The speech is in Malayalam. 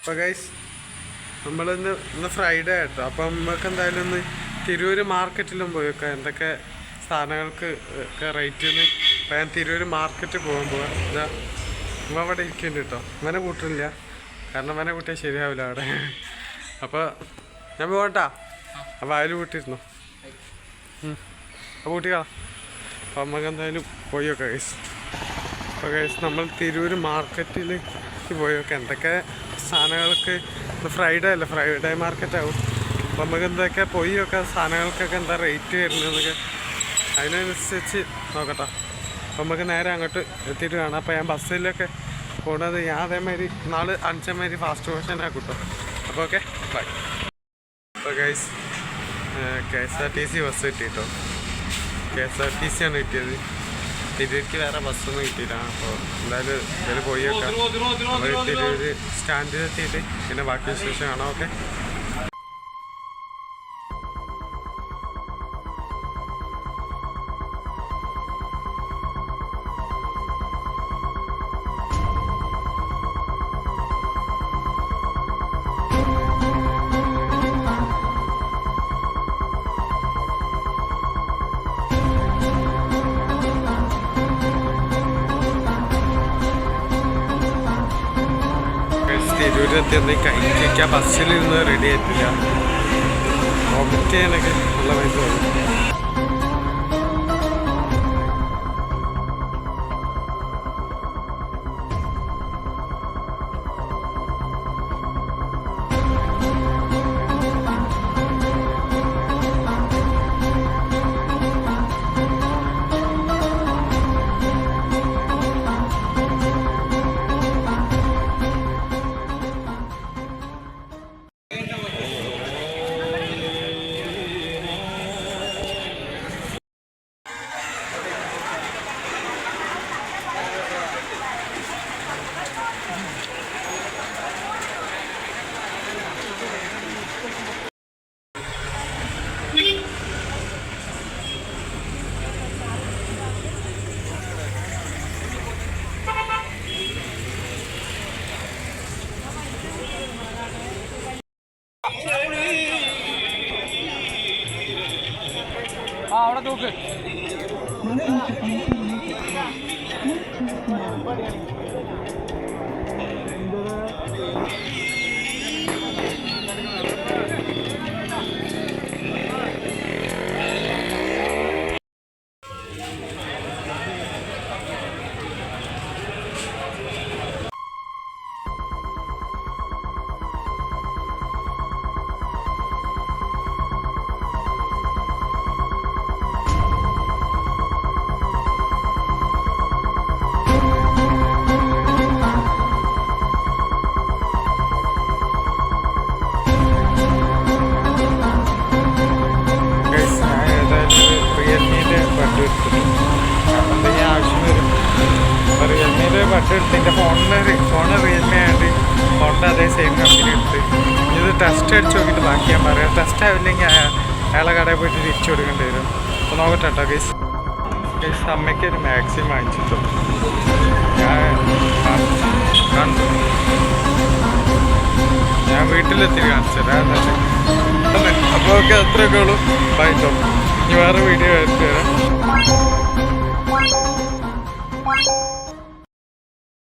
അപ്പോൾ ഗൈസ് ഇന്ന് ഫ്രൈഡേ ആട്ടോ. അപ്പം നമുക്ക് എന്തായാലും ഒന്ന് തിരൂര് മാർക്കറ്റിലും പോയി വെക്കാം എന്തൊക്കെ സാധനങ്ങൾക്ക് ഒക്കെ റേറ്റ്. അപ്പം ഞാൻ തിരൂര് മാർക്കറ്റ് പോകുമ്പോൾ ഇതാ അവിടെ ഇരിക്കുന്നുണ്ട് കേട്ടോ. ഇവനെ കൂട്ടില്ല, കാരണം ഇവനെ കൂട്ടിയാൽ ശരിയാവില്ല അവിടെ. അപ്പോൾ ഞാൻ പോകട്ടാ. അപ്പോൾ അതിൽ കൂട്ടിയിരുന്നോ? അപ്പോൾ കൂട്ടിക്കളാം. അപ്പം നമുക്ക് എന്തായാലും പോയി വെക്കാം ഗൈസ്. അപ്പോൾ ഗൈസ് നമ്മൾ തിരൂര് മാർക്കറ്റിൽ പോയി വെക്കാം എന്തൊക്കെ സാധനങ്ങൾക്ക്. ഫ്രൈഡേ അല്ല, ഫ്രൈഡേ മാർക്കറ്റ് ആവും. അപ്പം നമുക്ക് എന്തൊക്കെ പോയി വെക്കാം സാധനങ്ങൾക്കൊക്കെ എന്താ റേറ്റ് വരുന്നതെന്നൊക്കെ അതിനനുസരിച്ച് നോക്കട്ടോ. അപ്പം നമുക്ക് നേരെ അങ്ങോട്ട് എത്തിയിട്ട് കാണാം. അപ്പോൾ ഞാൻ ബസ്സിലൊക്കെ പോകുന്നത് ഞാൻ അതേമാതിരി നാളെ അഞ്ചമാതിരി ഫാസ്റ്റ് ഫാഷനാണ് കിട്ടും. അപ്പോൾ ഓക്കെ ബൈ. അപ്പോൾ ഗൈസ് KSRTC ബസ് കിട്ടിയിട്ടോ. KSRTC ആണ് കിട്ടിയത്. തിരൂർക്ക് വേറെ ബസ്സൊന്നും കിട്ടിയില്ല. അപ്പോൾ എന്തായാലും ഇതിൽ പോയി വെക്കാം. നമ്മൾ തിരൂര് സ്റ്റാൻഡിലെത്തിയിട്ട് പിന്നെ ബാക്കി വിശേഷം കാണാം. ഓക്കെ. തിരൂരെത്തിയത് കഴിക്കാൻ ബസ്സിലിരുന്ന് റെഡി ആയിട്ടില്ല. വോമിറ്റ് ചെയ്യാനൊക്കെ നല്ല വൈകി തോന്നും. അവിടെ നോക്ക്. ബട്ടെടുത്ത് എൻ്റെ ഫോണ് റിയൽമി ആയിട്ട് ഫോണിൻ്റെ അതേ സെയിം കമ്പനി എടുത്ത് ഇത് ടെസ്റ്റ് അടിച്ച് നോക്കിയിട്ട് ബാക്കി ഞാൻ പറയാം. ടെസ്റ്റ് ആവില്ലെങ്കിൽ അയാളെ കടയിൽ പോയിട്ട് തിരിച്ചു കൊടുക്കേണ്ടി വരും. അപ്പോൾ നോക്കട്ടെ കേട്ടോ ഗൈസ്. അമ്മയ്ക്ക് ഒരു മാക്സിമം വാങ്ങിച്ചിട്ടു ഞാൻ കണ്ടു. ഞാൻ വീട്ടിലെത്തി കാണിച്ചത്. അപ്പോൾ ഓക്കെ, അത്രയൊക്കെ ഉള്ളൂ. ബൈ കേട്ടോ. ഇനി വേറെ വീഡിയോ എടുത്ത് തരാം.